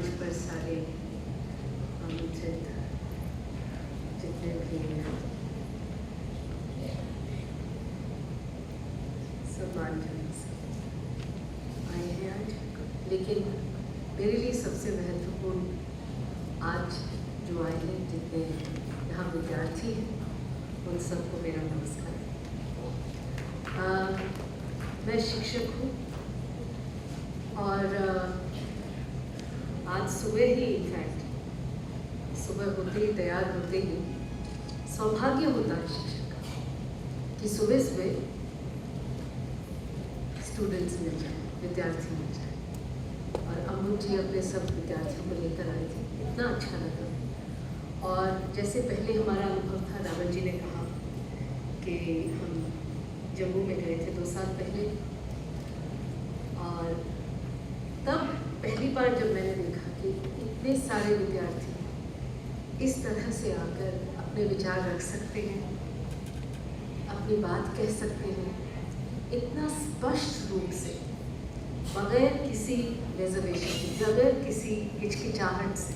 मंच पर सारे आमंत्रित जितने भी सम्मानजन आए हैं आज, लेकिन मेरे लिए सबसे महत्वपूर्ण आज जो आए हैं, जितने यहाँ विद्यार्थी हैं, उन सबको मेरा नमस्कार। मैं शिक्षक हूँ और आज सुबह ही इनफैक्ट सुबह होते ही तैयार होते ही सौभाग्य होता है शिक्षक का कि सुबह सुबह स्टूडेंट्स मिल जाए, विद्यार्थी मिल जाए। और अमूल जी अपने सब विद्यार्थियों को लेकर आए थे, इतना अच्छा लगा। और जैसे पहले हमारा अनुभव था, रावल जी ने कहा कि हम जम्मू में गए थे 2 साल पहले, और तब पहली बार जब मैंने देखा कि इतने सारे विद्यार्थी इस तरह से आकर अपने विचार रख सकते हैं, अपनी बात कह सकते हैं, इतना स्पष्ट रूप से, बगैर किसी रिजर्वेशन, बगैर किसी हिचकिचाहट से,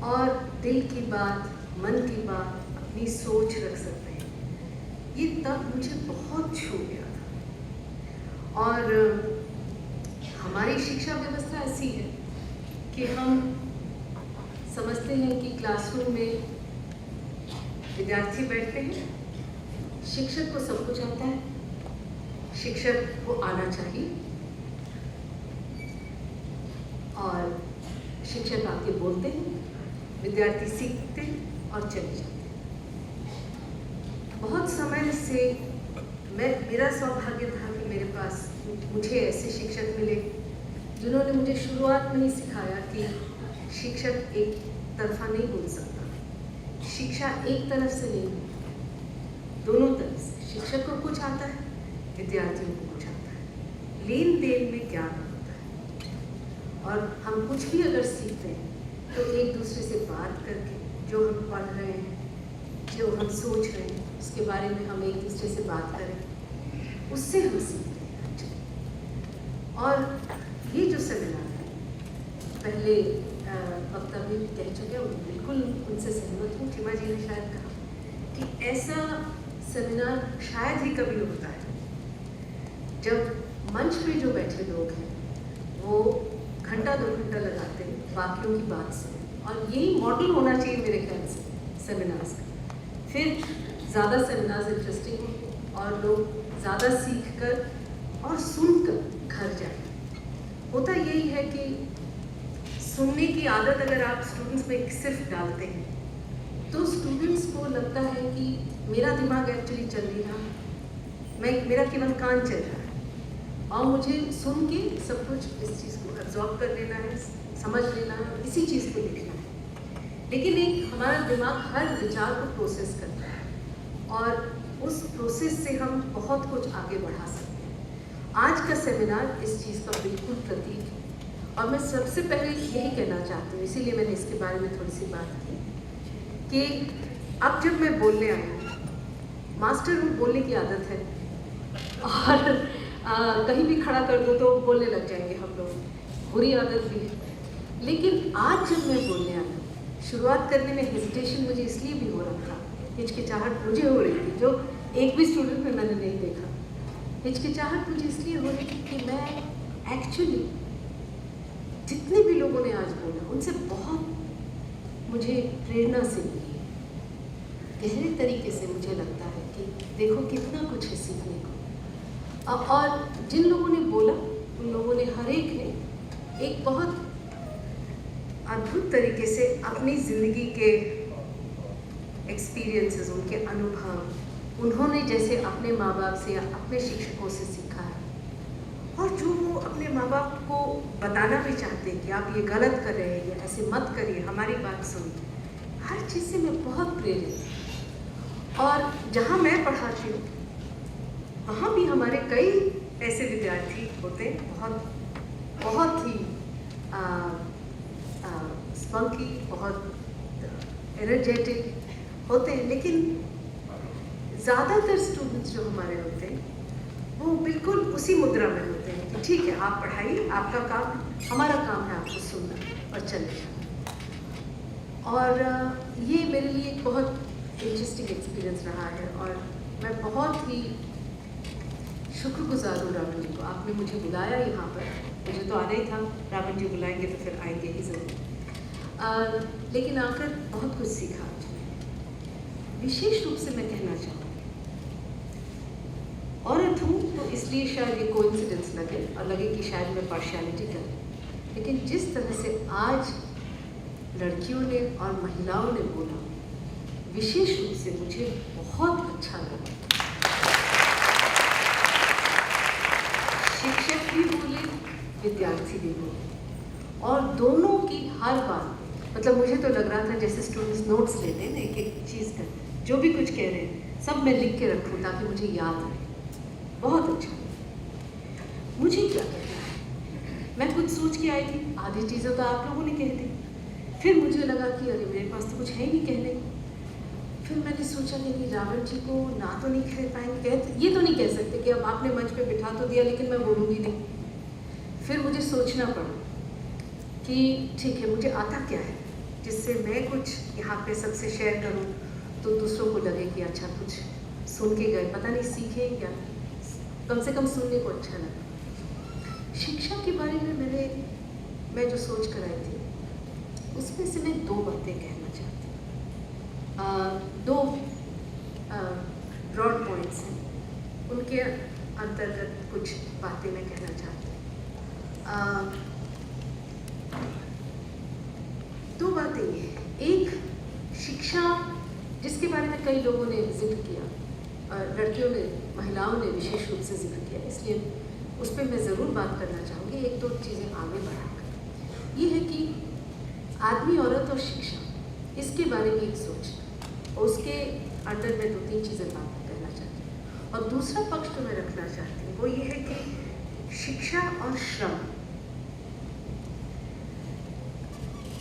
और दिल की बात, मन की बात, अपनी सोच रख सकते हैं। ये तब मुझे बहुत छू गया था। और हमारी शिक्षा व्यवस्था ऐसी है कि हम समझते हैं कि क्लासरूम में विद्यार्थी बैठते हैं, शिक्षक को सब कुछ आता है, शिक्षक को आना चाहिए, और शिक्षक आके बोलते हैं, विद्यार्थी सीखते हैं और चले जाते हैं। बहुत समय से मेरा सौभाग्य था कि मेरे पास मुझे ऐसे शिक्षक मिले जिन्होंने मुझे शुरुआत में ही सिखाया कि शिक्षक एक तरफा नहीं बोल सकता, शिक्षा एक तरफ से नहीं, दोनों तरफ से। शिक्षक को कुछ आता है, विद्यार्थियों को कुछ आता है, लेन देन में ज्ञान होता है। और हम कुछ भी अगर सीखते हैं तो एक दूसरे से बात करके, जो हम पढ़ रहे हैं, जो हम सोच रहे हैं, उसके बारे में हम एक दूसरे से बात करें, उससे हम सीखते हैं। और ये जो सेमिनार है, पहले वक्ता भी कह चुके हैं, बिल्कुल उनसे सहमत हूँ। चिमा जी ने शायद कहा कि ऐसा सेमिनार शायद ही कभी होता है जब मंच पे जो बैठे लोग हैं वो घंटा 2 घंटा लगाते हैं बाकियों की बात से। और यही मॉडल होना चाहिए मेरे ख्याल से सेमिनार्स का। फिर ज़्यादा सेमिनार्स इंटरेस्टिंग हो और लोग ज़्यादा सीख कर और सुनकर घर जाएं। होता यही है कि सुनने की आदत अगर आप स्टूडेंट्स में सिर्फ डालते हैं तो स्टूडेंट्स को लगता है कि मेरा दिमाग एक्चुअली चल नहीं रहा, मेरा केवल कान चल रहा है, और मुझे सुन के सब कुछ इस चीज़ को एब्जॉर्ब कर लेना है, समझ लेना है, इसी चीज़ को लिखना है। लेकिन एक हमारा दिमाग हर विचार को प्रोसेस करता है और उस प्रोसेस से हम बहुत कुछ आगे बढ़ा सकते हैं। आज का सेमिनार इस चीज़ का बिल्कुल प्रतीक है। और मैं सबसे पहले यही कहना चाहती हूँ, इसीलिए मैंने इसके बारे में थोड़ी सी बात की, कि अब जब मैं बोलने आई हूँ, मास्टर हूँ, बोलने की आदत है, और कहीं भी खड़ा कर दो तो बोलने लग जाएंगे हम लोग, बुरी आदत भी है। लेकिन आज जब मैं बोलने आई हूँ, शुरुआत करने में हेजिटेशन मुझे इसलिए भी हो रहा था, हिचकिचाहट मुझे हो रही थी, जो एक भी स्टूडेंट में मैंने नहीं देखा। हिचकिचाहट मुझे इसलिए हो रही थी कि मैं एक्चुअली जितने भी लोगों ने आज बोला उनसे बहुत मुझे प्रेरणा से मिली है। गहरे तरीके से मुझे लगता है कि देखो कितना कुछ है सीखने को। और जिन लोगों ने बोला उन लोगों ने, हर एक ने एक बहुत अद्भुत तरीके से अपनी ज़िंदगी के एक्सपीरियंसेस, उनके अनुभव, उन्होंने जैसे अपने माँ बाप से या अपने शिक्षकों से सीखा है, और जो वो अपने माँ बाप को बताना भी चाहते हैं कि आप ये गलत कर रहे हैं या ऐसे मत करिए, हमारी बात सुनिए, हर चीज़ से मैं बहुत प्रेरित हूँ। और जहाँ मैं पढ़ाती हूँ वहाँ भी हमारे कई ऐसे विद्यार्थी होते हैं, बहुत ही स्पंकी, बहुत एनर्जेटिक होते हैं, लेकिन ज़्यादातर स्टूडेंट्स जो हमारे होते हैं वो बिल्कुल उसी मुद्रा में होते हैं कि ठीक है, आप पढ़ाइए, आपका काम है, हमारा काम है आपको सुनना और चले जाना। और ये मेरे लिए एक बहुत इंटरेस्टिंग एक्सपीरियंस रहा है और मैं बहुत ही शुक्रगुजार हूँ रावण जी को। आपने मुझे बुलाया यहाँ पर, मुझे तो आना ही था, रावण जी बुलाएंगे तो फिर आएंगे ही ज़रूर। लेकिन आकर बहुत कुछ सीखा आज मैंने। विशेष रूप से मैं कहना चाहूँगी, औरत हूँ तो इसलिए शायद ये कोइंसिडेंस लगे और लगे कि शायद मैं पार्शियलिटी करूँ, लेकिन जिस तरह से आज लड़कियों ने और महिलाओं ने बोला, विशेष रूप से मुझे बहुत अच्छा लगा। शिक्षक भी बोले, विद्यार्थी भी बोले, और दोनों की हर बात, मतलब मुझे तो लग रहा था जैसे स्टूडेंट्स नोट्स लेते हैं ना एक एक चीज़ का, जो भी कुछ कह रहे हैं सब मैं लिख के रखूँ ताकि मुझे याद रहे। बहुत अच्छा। मुझे क्या कहना है, मैं कुछ सोच के आई थी, आधी चीज़ें तो आप लोगों ने कह दी, फिर मुझे लगा कि अरे मेरे पास तो कुछ है ही नहीं कहने को। फिर मैंने सोचा कि नहीं, रावण जी को ना तो नहीं कह पाएंगे, ये तो नहीं कह सकते कि अब आपने मंच पे बिठा तो दिया लेकिन मैं बोलूँगी नहीं। फिर मुझे सोचना पड़ा कि ठीक है, मुझे आता क्या है जिससे मैं कुछ यहाँ पे सबसे शेयर करूँ तो दूसरों को लगे कि अच्छा कुछ सुन के गए, पता नहीं सीखे या कम से कम सुनने को अच्छा लगा। शिक्षा के बारे में मैं जो सोच कर आई थी, उसमें से मैं दो बातें कहना चाहती हूँ। दो ब्रॉड पॉइंट्स हैं, उनके अंतर्गत कुछ बातें मैं कहना चाहती हूँ। दो बातें ये हैं, एक शिक्षा जिसके बारे में कई लोगों ने जिक्र किया, लड़कियों ने, महिलाओं ने विशेष रूप से जिक्र किया, इसलिए उस पर मैं ज़रूर बात करना चाहूँगी। एक दो चीज़ें आगे बढ़ाकर ये है कि आदमी, औरत और शिक्षा, इसके बारे में एक सोच, और उसके अंदर मैं दो तीन चीज़ें बात करना चाहती हूँ। और दूसरा पक्ष जो मैं रखना चाहती हूँ वो ये है कि शिक्षा और श्रम,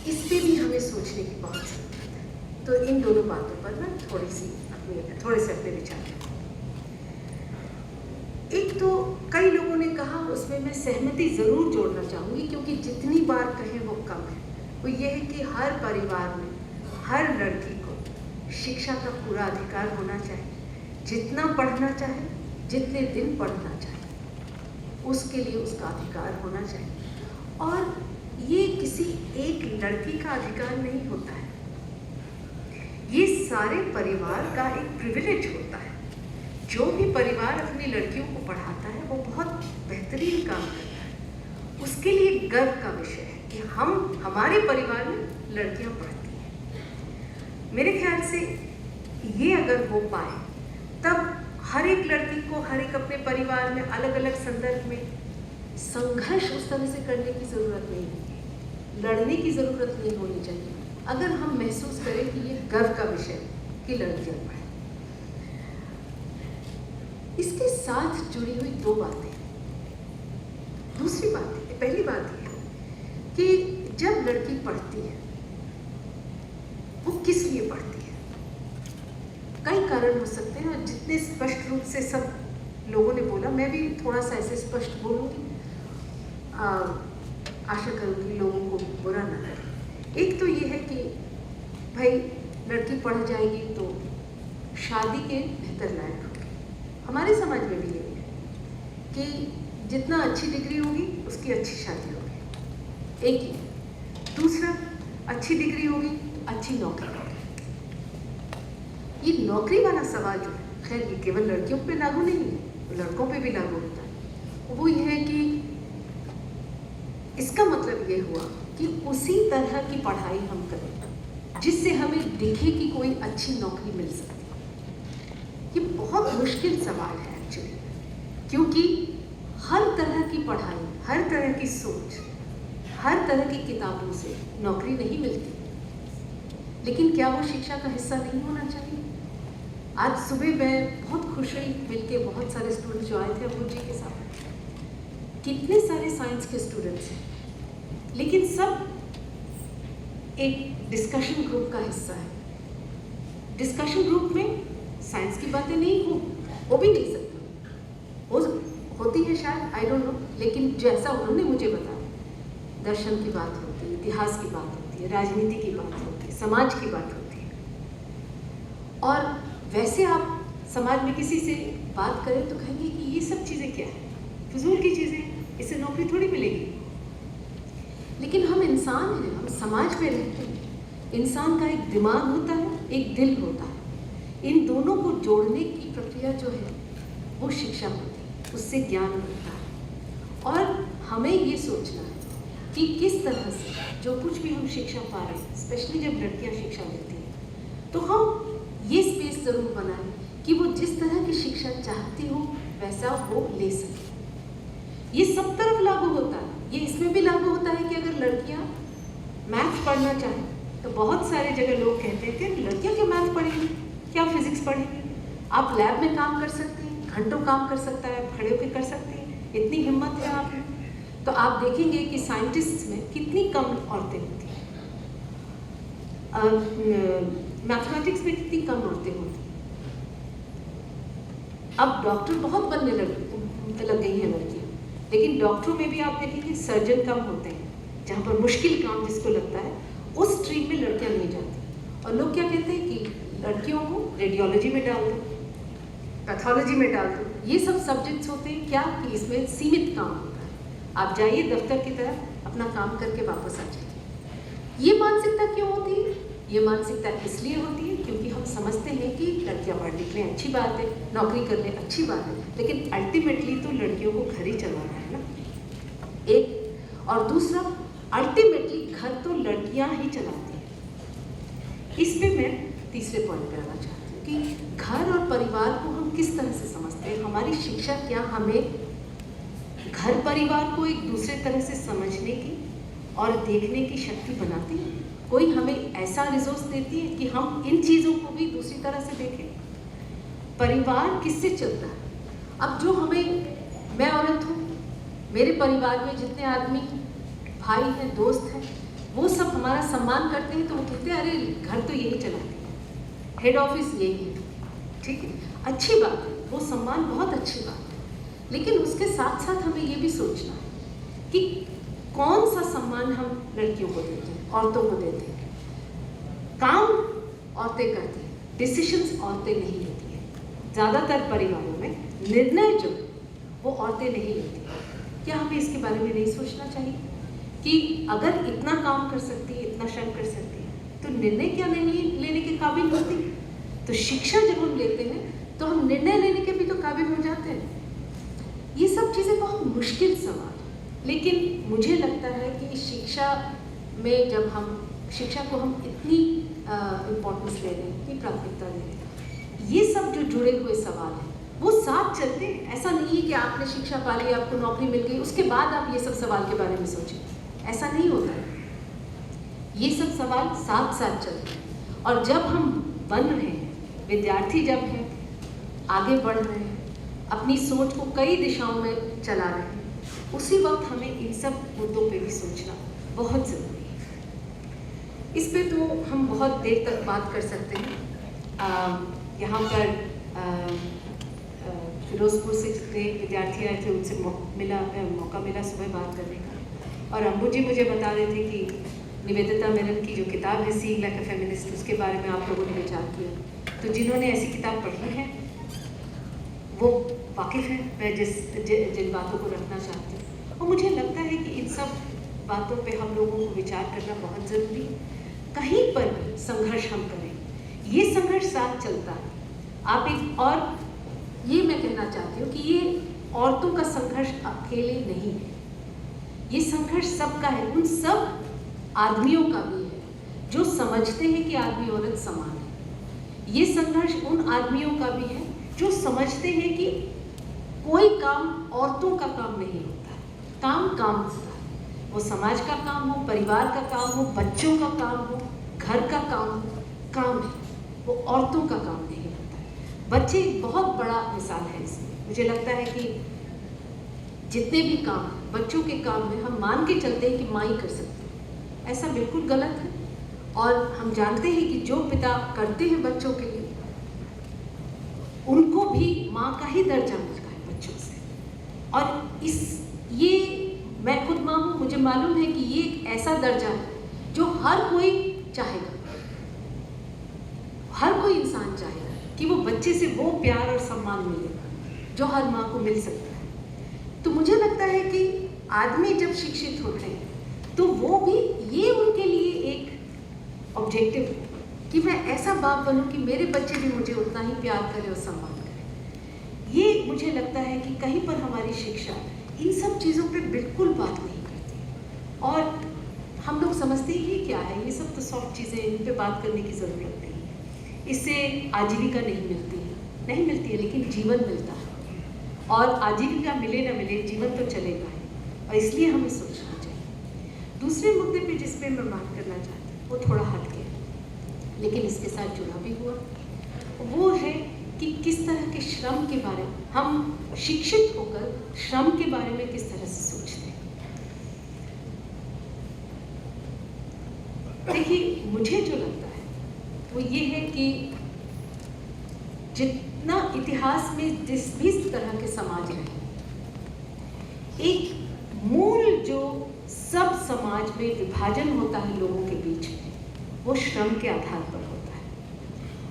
इस पे भी हमें सोचने की बहुत ज़रूरत है। तो इन दोनों बातों पर मैं थोड़े से अपने विचार। एक तो कई लोगों ने कहा, उसमें मैं सहमति ज़रूर जोड़ना चाहूँगी क्योंकि जितनी बार कहें वो कम है, वो ये है कि हर परिवार में हर लड़की को शिक्षा का पूरा अधिकार होना चाहिए। जितना पढ़ना चाहे, जितने दिन पढ़ना चाहे, उसके लिए उसका अधिकार होना चाहिए। और ये किसी एक लड़की का अधिकार नहीं होता है, ये सारे परिवार का एक प्रिविलेज होता है। जो भी परिवार अपनी लड़कियों को पढ़ाता है वो बहुत बेहतरीन काम करता है। उसके लिए गर्व का विषय है कि हमारे परिवार में लड़कियां पढ़ती हैं। मेरे ख्याल से ये अगर हो पाए तब हर एक लड़की को, हर एक अपने परिवार में अलग अलग संदर्भ में संघर्ष उस तरह से करने की ज़रूरत नहीं है, लड़ने की ज़रूरत नहीं होनी चाहिए। अगर हम महसूस करें कि ये गर्व का विषय है कि लड़कियां पढ़ें। इसके साथ जुड़ी हुई दो बातें। दूसरी बात, पहली बात ये है कि जब लड़की पढ़ती है वो किस लिए पढ़ती है। कई कारण हो सकते हैं और जितने स्पष्ट रूप से सब लोगों ने बोला, मैं भी थोड़ा सा ऐसे स्पष्ट बोलूँगी, आशा करूँगी लोगों को बुरा ना लगे। एक तो ये है कि भाई लड़की पढ़ जाएगी तो शादी के बेहतर लायक होगी। हमारे समाज में भी यही है कि जितना अच्छी डिग्री होगी उसकी अच्छी शादी होगी, एक ही। दूसरा, अच्छी डिग्री होगी, अच्छी नौकरी होगी। ये नौकरी वाला सवाल जो है, खैर ये केवल लड़कियों पे लागू नहीं है, लड़कों पे भी लागू होता है। वो ये है कि इसका मतलब ये हुआ कि उसी तरह की पढ़ाई हम करें जिससे हमें दिखे कि कोई अच्छी नौकरी मिल सकती है। ये बहुत मुश्किल सवाल है एक्चुअली, क्योंकि हर तरह की पढ़ाई, हर तरह की सोच, हर तरह की किताबों से नौकरी नहीं मिलती। लेकिन क्या वो शिक्षा का हिस्सा नहीं होना चाहिए? आज सुबह मैं बहुत खुश हुई मिलके, बहुत सारे स्टूडेंट्स जो आए थे अबू जी के साथ, कितने सारे साइंस के स्टूडेंट्स हैं, लेकिन सब एक डिस्कशन ग्रुप का हिस्सा है। डिस्कशन ग्रुप में साइंस की बातें नहीं हो भी नहीं सकती। हो होती है शायद, आई डोंट नो, लेकिन जैसा उन्होंने मुझे बताया, दर्शन की बात होती है, इतिहास की बात होती है, राजनीति की बात होती है, समाज की बात होती है। और वैसे आप समाज में किसी से बात करें तो कहेंगे कि ये सब चीज़ें क्या है, फिजूल की चीज़ें, इससे नौकरी थोड़ी मिलेगी। लेकिन हम इंसान हैं, हम समाज में रहते हैं। इंसान का एक दिमाग होता है, एक दिल होता है। इन दोनों को जोड़ने की प्रक्रिया जो है वो शिक्षा होती है, उससे ज्ञान मिलता है। और हमें ये सोचना है कि किस तरह से जो कुछ भी हम शिक्षा पा रहे हैं, स्पेशली जब लड़कियां शिक्षा लेती हैं, तो हम ये स्पेस ज़रूर बनाएं कि वो जिस तरह की शिक्षा चाहती हो वैसा वो ले सके। ये सब तरफ लागू होता है। ये इसमें भी लागू होता है कि अगर लड़कियां मैथ पढ़ना चाहें तो बहुत सारे जगह लोग कहते हैं कि लड़कियां क्यों मैथ पढ़ेंगी, क्या फिजिक्स पढ़ेंगी, आप लैब में काम कर सकते हैं, घंटों काम कर सकता है, खड़े होकर कर सकते हैं, इतनी हिम्मत है आप में। तो आप देखेंगे कि साइंटिस्ट में कितनी कम औरतें होती हैं, मैथमेटिक्स में कितनी कम औरतें होती हैं। अब डॉक्टर बहुत बनने लग गई हैं लड़कियाँ, लेकिन डॉक्टरों में भी आप देखेंगे सर्जन कम होते हैं। जहाँ पर मुश्किल काम जिसको लगता है उस स्ट्रीम में लड़कियाँ नहीं जाती। और लोग क्या कहते हैं कि लड़कियों को रेडियोलॉजी में डाल दो, पैथोलॉजी में डाल दो। ये सब सब्जेक्ट्स होते हैं क्या कि इसमें सीमित काम होता है, आप जाइए दफ्तर की तरह अपना काम करके वापस आ जाइए। ये मानसिकता क्यों होती है? ये मानसिकता इसलिए होती है क्योंकि हम समझते हैं कि लड़कियां पढ़ लिख लें अच्छी बात है, नौकरी कर लें अच्छी बात है, लेकिन अल्टीमेटली तो लड़कियों को घर ही चलाना है ना, एक। और दूसरा, अल्टीमेटली घर तो लड़कियां ही चलाती हैं। इस पे मैं तीसरे पॉइंट पे आना चाहती हूँ कि घर और परिवार को हम किस तरह से समझते हैं। हमारी शिक्षा क्या हमें घर परिवार को एक दूसरे तरह से समझने की और देखने की शक्ति बनाती है? कोई हमें ऐसा रिसोर्स देती है कि हम इन चीज़ों को भी दूसरी तरह से देखें? परिवार किससे चलता है? अब जो हमें, मैं औरत हूँ, मेरे परिवार में जितने आदमी भाई हैं, दोस्त हैं, वो सब हमारा सम्मान करते हैं, तो वो कहते हैं अरे घर तो यही चलाती है, हेड ऑफिस यही है, ठीक है, अच्छी बात है, वो सम्मान बहुत अच्छी बात है। लेकिन उसके साथ साथ हमें ये भी सोचना है कि कौन सा सम्मान हम लड़कियों को देते हैं, औरतों को देते हैं। काम औरतें करती हैं, डिसीजंस औरतें नहीं लेती हैं। ज़्यादातर परिवारों में निर्णय जो वो औरतें नहीं लेती हैं। क्या हमें इसके बारे में नहीं सोचना चाहिए कि अगर इतना काम कर सकती है, इतना श्रम कर सकती है, तो निर्णय क्या नहीं लेने के काबिल होती है? तो शिक्षा जब हम लेते हैं तो हम निर्णय लेने के भी तो काबिल हो जाते हैं। ये सब चीज़ें बहुत मुश्किल सवाल, लेकिन मुझे लगता है कि शिक्षा में जब हम शिक्षा को हम इतनी इम्पोर्टेंस दे रहे हैं, इतनी प्राथमिकता दे रहे हैं, ये सब जो जुड़े हुए सवाल हैं वो साथ चलते हैं। ऐसा नहीं है कि आपने शिक्षा पा ली, आपको नौकरी मिल गई, उसके बाद आप ये सब सवाल के बारे में सोचें, ऐसा नहीं होता है। ये सब सवाल साथ साथ चलते हैं। और जब हम बन रहे हैं, विद्यार्थी जब हैं, आगे बढ़ रहे हैं, अपनी सोच को कई दिशाओं में चला रहे हैं, उसी वक्त हमें इन सब मुद्दों पे भी सोचना बहुत ज़रूरी है। इस पे तो हम बहुत देर तक बात कर सकते हैं। यहाँ पर फिरोजपुर से जितने विद्यार्थी आए थे उनसे मौका मिला सुबह बात करने का, और अम्बू जी मुझे बता रहे थे कि निवेदिता मेनन की जो किताब है सीइंग लाइक अ फेमिनिस्ट, उसके बारे में आप लोगों ने विचार किया। तो जिन्होंने ऐसी किताब पढ़ी है वो वाकिफ़ हैं मैं जिन बातों को रखना चाहती हूँ। और मुझे लगता है कि इन सब बातों पे हम लोगों को विचार करना बहुत ज़रूरी है। कहीं पर भी संघर्ष हम करें, ये संघर्ष साथ चलता है। आप एक और ये मैं कहना चाहती हूँ कि ये औरतों का संघर्ष अकेले नहीं है, ये संघर्ष सबका है, उन सब आदमियों का भी है जो समझते हैं कि आदमी औरत समान है। ये संघर्ष उन आदमियों का भी है जो समझते हैं कि कोई काम औरतों का काम नहीं होता है, काम काम होता है। वो समाज का काम हो, परिवार का काम हो, बच्चों का काम हो, घर का काम हो, काम है, वो औरतों का काम नहीं होता है। बच्चे एक बहुत बड़ा मिसाल है इसमें। मुझे लगता है कि जितने भी काम बच्चों के काम में हम मान के चलते हैं कि माँ ही कर सकती है, ऐसा बिल्कुल गलत है। और हम जानते हैं कि जो पिता करते हैं बच्चों के लिए, उनको भी माँ का ही दर्जा मिलता है बच्चों से। और इस ये मैं खुद माँ हूँ, मुझे मालूम है कि ये एक ऐसा दर्जा है जो हर कोई चाहेगा, हर कोई इंसान चाहेगा कि वो बच्चे से वो प्यार और सम्मान मिले जो हर माँ को मिल सकता है। तो मुझे लगता है कि आदमी जब शिक्षित होते हैं तो वो भी, ये उनके लिए एक ऑब्जेक्टिव है कि मैं ऐसा बाप बनूं कि मेरे बच्चे भी मुझे उतना ही प्यार करें और सम्मान करें। ये मुझे लगता है कि कहीं पर हमारी शिक्षा इन सब चीज़ों पे बिल्कुल बात नहीं करती, और हम लोग समझते ही ये क्या है, ये सब तो सॉफ्ट चीज़ें, इन पे बात करने की ज़रूरत नहीं है, इससे आजीविका नहीं मिलती है, लेकिन जीवन मिलता है, और आजीविका मिले ना मिले जीवन तो चलेगा ही, और इसलिए हमें सोचना चाहिए। दूसरे मुद्दे पे जिस पे मैं बात करना चाहती हूँ वो थोड़ा हट के, लेकिन इसके साथ जुड़ा भी हुआ, वो है कि किस तरह के श्रम के बारे में हम शिक्षित होकर श्रम के बारे में किस तरह से सोचते हैं। देखिए, मुझे जो लगता है वो ये है कि जितना इतिहास में जिस भी तरह के समाज रहे, एक मूल जो सब समाज में विभाजन होता है लोगों के बीच में, वो श्रम के आधार पर होता है।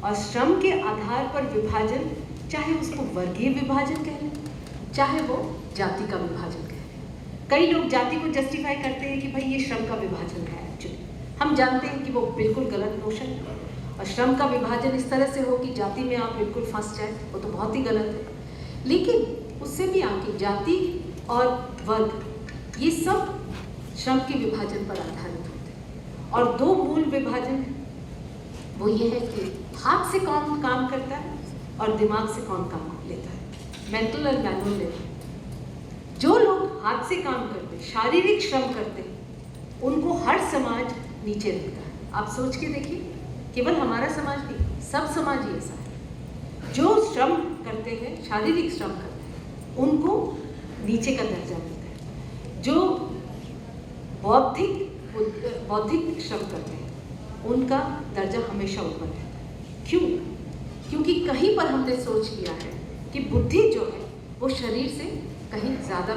और श्रम के आधार पर विभाजन, चाहे उसको वर्गीय विभाजन कह लें, चाहे वो जाति का विभाजन कह लें। कई लोग जाति को जस्टिफाई करते हैं कि भाई ये श्रम का विभाजन है। एक्चुअली हम जानते हैं कि वो बिल्कुल गलत नोशन है, और श्रम का विभाजन इस तरह से हो कि जाति में आप बिल्कुल फंस जाए, वो तो बहुत ही गलत है। लेकिन उससे भी आगे जाति और वर्ग, ये सब श्रम के विभाजन पर आधारित होते हैं। और दो मूल विभाजन है, वो ये है कि हाथ से कौन काम करता है और दिमाग से कौन काम लेता है, मेंटल और मैनुअल लेबर। जो लोग हाथ से काम करते, शारीरिक श्रम करते हैं, उनको हर समाज नीचे रखता है। आप सोच के देखिए, केवल हमारा समाज नहीं, सब समाज ही ऐसा है। जो श्रम करते हैं, शारीरिक श्रम करते हैं, उनको नीचे का दर्जा मिलता है। जो बौद्धिक श्रम करते हैं, उनका दर्जा हमेशा ऊपर रहता है। क्यों? क्योंकि कहीं पर हमने सोच लिया है कि बुद्धि जो है वो शरीर से कहीं ज़्यादा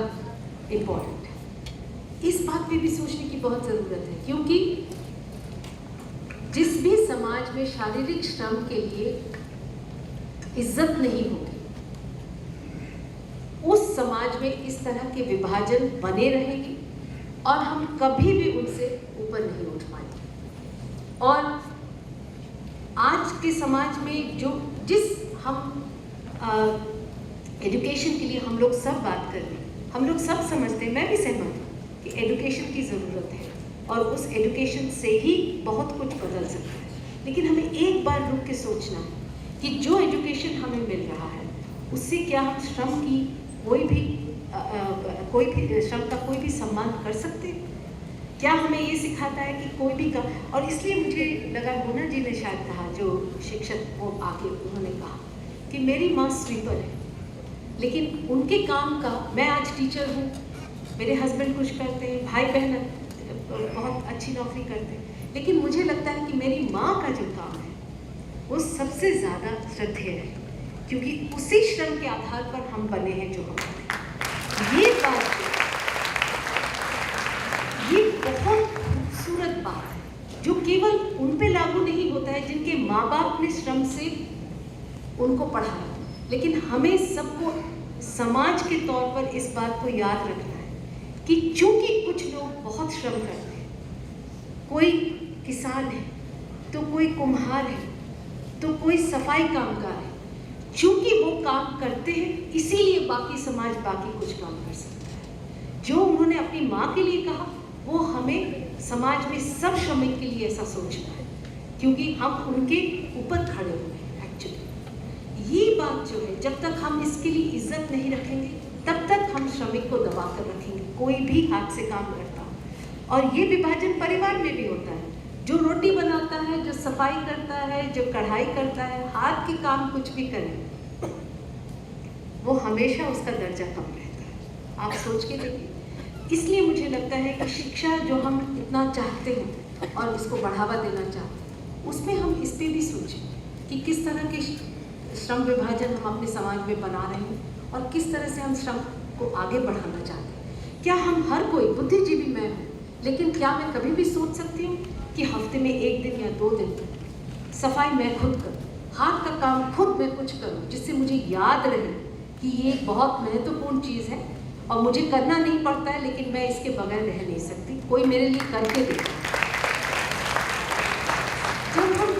इम्पोर्टेंट है। इस बात पे भी सोचने की बहुत ज़रूरत है, क्योंकि जिस भी समाज में शारीरिक श्रम के लिए इज्जत नहीं होगी, उस समाज में इस तरह के विभाजन बने रहेंगे और हम कभी भी उनसे ऊपर नहीं उठ पाएंगे। और आज के समाज में जिस हम एजुकेशन के लिए हम लोग सब बात कर रहे हैं, हम लोग सब समझते हैं, मैं भी सहमत हूँ कि एजुकेशन की ज़रूरत है और उस एजुकेशन से ही बहुत कुछ बदल सकता है। लेकिन हमें एक बार रुक के सोचना है कि जो एजुकेशन हमें मिल रहा है उससे क्या हम श्रम की कोई भी श्रम का कोई भी सम्मान कर सकते हैं? क्या हमें ये सिखाता है कि कोई भी काम, और इसलिए मुझे लगा मोना जी ने शायद कहा, जो शिक्षक वो आके उन्होंने कहा कि मेरी माँ स्वीपर है, लेकिन उनके काम का, मैं आज टीचर हूँ, मेरे हस्बैंड कुछ करते हैं, भाई बहन बहुत अच्छी नौकरी करते हैं, लेकिन मुझे लगता है कि मेरी माँ का जो काम है वो सबसे ज़्यादा श्रद्धेय है, क्योंकि उसी श्रम के आधार पर हम बने हैं जो हम बने। ये बात, ये बहुत खूबसूरत बात है जो केवल उन पे लागू नहीं होता है जिनके माँ बाप ने श्रम से उनको पढ़ाया, लेकिन हमें सबको समाज के तौर पर इस बात को याद रखना है कि चूंकि कुछ लोग बहुत श्रम करते हैं, कोई किसान है तो कोई कुम्हार है तो कोई सफाई कामगार है, चूंकि वो काम करते हैं इसीलिए बाकी समाज बाकी कुछ काम कर सकता है। जो उन्होंने अपनी माँ के लिए कहा वो हमें समाज में सब श्रमिक के लिए ऐसा सोचना है, क्योंकि हम उनके ऊपर खड़े हुए हैं। एक्चुअली ये बात जो है, जब तक हम इसके लिए इज्जत नहीं रखेंगे तब तक हम श्रमिक को दबा कर रखेंगे, कोई भी हाथ से काम करता हो। और ये विभाजन परिवार में भी होता है, जो रोटी बनाता है, जो सफाई करता है, जो कढ़ाई करता है, हाथ के काम कुछ भी करे, वो हमेशा उसका दर्जा कम रहता है। आप सोच के देखिए। इसलिए मुझे लगता है कि शिक्षा जो हम इतना चाहते हैं और इसको बढ़ावा देना चाहते हैं, उसमें हम इस पर भी सोचें कि किस तरह के श्रम विभाजन हम अपने समाज में बना रहे हैं और किस तरह से हम श्रम को आगे बढ़ाना चाहते हैं। क्या हम हर कोई, बुद्धिजीवी मैं हूँ, लेकिन क्या मैं कभी भी सोच सकती हूँ कि हफ्ते में 1 दिन या 2 दिन सफाई मैं खुद करूँ, हाथ का काम खुद मैं कुछ करूँ, जिससे मुझे याद रहे कि ये एक बहुत महत्वपूर्ण चीज़ है और मुझे करना नहीं पड़ता है, लेकिन मैं इसके बगैर रह नहीं सकती, कोई मेरे लिए करके दे। जब हम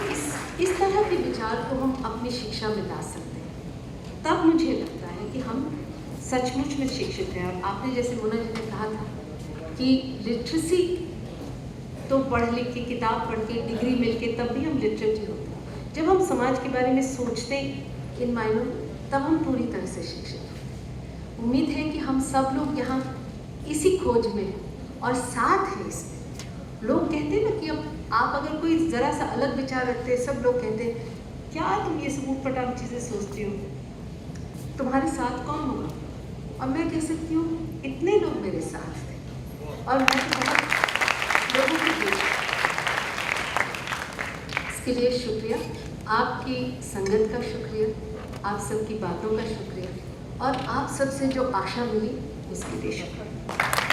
इस तरह के विचार को हम अपनी शिक्षा में ला सकते हैं, तब मुझे लगता है कि हम सचमुच में शिक्षित हैं। और आपने जैसे मोना जी ने कहा था कि लिटरेसी तो पढ़ लिख के, किताब पढ़ के, डिग्री मिल के तब भी हम लिटरेट होते हैं। जब हम समाज के बारे में सोचते हैं इन मायनों, तब हम पूरी तरह से शिक्षित होते हैं। उम्मीद है कि हम सब लोग यहाँ इसी खोज में हैं और साथ हैं इसमें। लोग कहते हैं ना कि अब आप अगर कोई ज़रा सा अलग विचार रखते हैं, सब लोग कहते हैं क्या तुम ये सब ऊटपटांग चीज़ें सोचती हो, तुम्हारे साथ कौन होगा? और मैं कह सकती हूँ इतने लोग मेरे साथ थे और मैं तो बहुत लोगों के बीच। इसके लिए शुक्रिया, आपकी संगत का शुक्रिया, आप सबकी बातों का शुक्रिया और आप सबसे जो आशा मिली उसके लिए शुक्रिया।